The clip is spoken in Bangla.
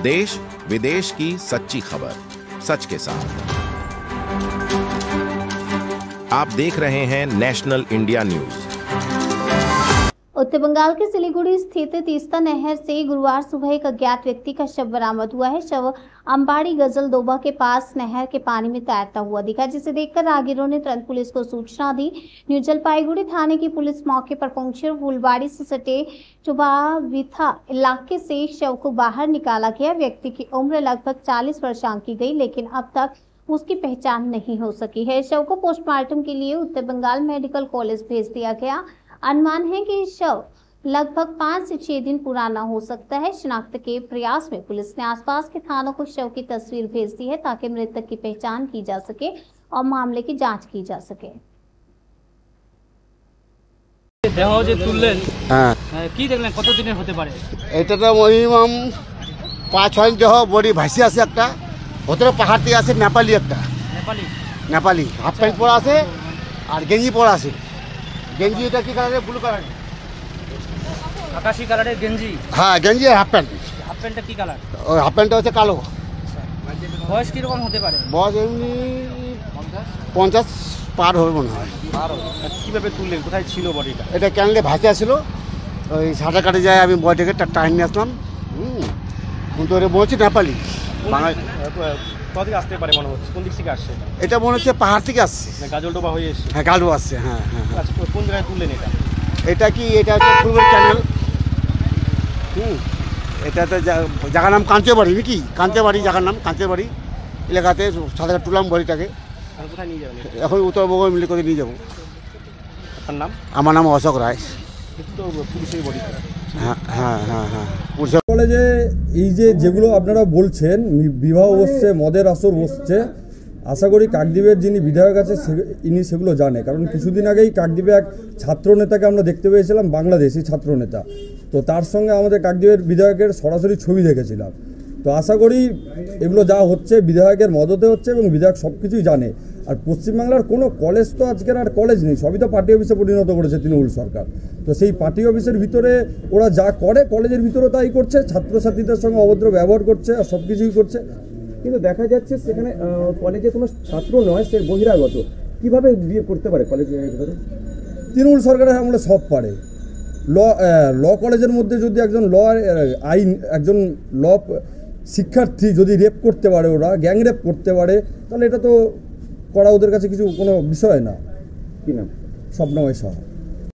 देश विदेश की सच्ची खबर सच के साथ। आप देख रहे हैं नेशनल इंडिया न्यूज। उत्तर बंगाल के सिलीगुड़ी स्थित तीस्ता नहर से गुरुवार सुबह एक अज्ञात व्यक्ति का शव बरामद हुआ है। शव अंबाड़ी गजल दोबा के पास नहर के पानी में तैरता हुआ दिखा, जिसे देखकर राहगीरों ने तुरंत पुलिस को सूचना दी। न्यू जलपाईगुड़ी थाने की पुलिस मौके पर पहुंची और फुलबाड़ी से सटे चुबाविथा इलाके से शव को बाहर निकाला गया। व्यक्ति की उम्र लगभग 40 वर्ष आंकी गई, लेकिन अब तक उसकी पहचान नहीं हो सकी है। शव को पोस्टमार्टम के लिए उत्तर बंगाल मेडिकल कॉलेज भेज दिया गया। अनुमान है कि शव लगभग 5 से 6 दिन पुराना हो सकता है। शिनाख्त के प्रयास में पुलिस ने आसपास के थानों को शव की तस्वीर भेज दी है, ताकि मृतक की पहचान की जा सके और मामले की जांच की जा सके। देह जे तुललेन কি দেখলেন কত দিনের হতে পারে? এটা তো মিনিমাম 5-6 দিন দেহ বডি ভাসি আছে, একটা ভেতরে পাহাড় থেকে আছে নেপালি, একটা নেপালি হাফ প্যান্ট পরা আছে আর গেঞ্জি পরা আছে। গেঞ্জি এটা কি কালারের? ব্লু কালার, আকাশী কালারের গেঞ্জি। হ্যাঁ গেঞ্জি আর হাফ প্যান্ট। হাফ প্যান্টটা কি কালার? ওই হাফ প্যান্টটা হচ্ছে কালো। বয়স কি রকম হতে পারে? বয়স এমনি 50 পার হবে মনে হয়। কিভাবে তুললেন? কোথায় ছিল বডিটা? এটা ক্যানলে ভাসে আসছিল, ওই সাঁতার কাটে যায়, আমি বডিটাকে টাইম নিয়ে আসলাম। কিন্তু ওরা বলছি নেপালি। কতদিন আসতে পারে মনে হচ্ছে? কোন দিক থেকে আসছে? এটা মনে হচ্ছে পাহাড় থেকে আসছে, গাজলডোবা হয়ে এসছে। হ্যাঁ গালু আসছে। হ্যাঁ হ্যাঁ। আচ্ছা, কোন জায়গায় তুললেন এটা? এটা কি? এটা হচ্ছে ফুলবাড়ি ক্যানেল। এটা তো জায়গার নাম কাঞ্চেবাড়ি নাকি? কাঞ্চেবাড়ি জায়গার নাম, কাঞ্চেবাড়ি এলাকাতে সাঁতার তুললাম বডিটাকে। কোথায় নিয়ে যাবেন? এখন উত্তরবঙ্গ মিলে করে নিয়ে যাবো। আপনার নাম? আমার নাম অশোক রায়। পুলিশের বডি। হ্যাঁ হ্যাঁ হ্যাঁ হ্যাঁ। কলেজে এই যেগুলো আপনারা বলছেন, বিবাহ বসছে, মদের আসর বসছে, আশা করি কাকদ্বীপের যিনি বিধায়ক আছে ইনি সেগুলো জানে। কারণ কিছুদিন আগেই কাকদ্বীপে এক ছাত্র নেতাকে আমরা দেখতে পেয়েছিলাম, বাংলাদেশি ছাত্র নেতা। তো তার সঙ্গে আমাদের কাকদ্বীপের বিধায়কের সরাসরি ছবি দেখেছিলাম। তো আশা করি এগুলো যা হচ্ছে বিধায়কের মদতে হচ্ছে এবং বিধায়ক সব কিছুই জানে। আর পশ্চিমবাংলার কোনো কলেজ তো আজকের আর কলেজ নেই, সবই তো পার্টি অফিসে পরিণত করেছে তৃণমূল সরকার। তো সেই পার্টি অফিসের ভিতরে ওরা যা করে কলেজের ভিতরে তাই করছে, ছাত্রছাত্রীদের সঙ্গে অভদ্র ব্যবহার করছে আর সব কিছুই করছে। কিন্তু দেখা যাচ্ছে সেখানে কলেজে কোনো ছাত্র নয়, সে বহিরাগত। কিভাবে বিয়ে করতে পারে কলেজের ভিতরে? তৃণমূল সরকারের আমলে সব পারে। ল কলেজের মধ্যে যদি একজন একজন ল শিক্ষার্থী যদি রেপ করতে পারে, ওরা গ্যাং রেপ করতে পারে, তাহলে এটা তো করা ওদের কাছে কিছু কোনো বিষয় না। কি নাম? স্বপ্নময় সাহা।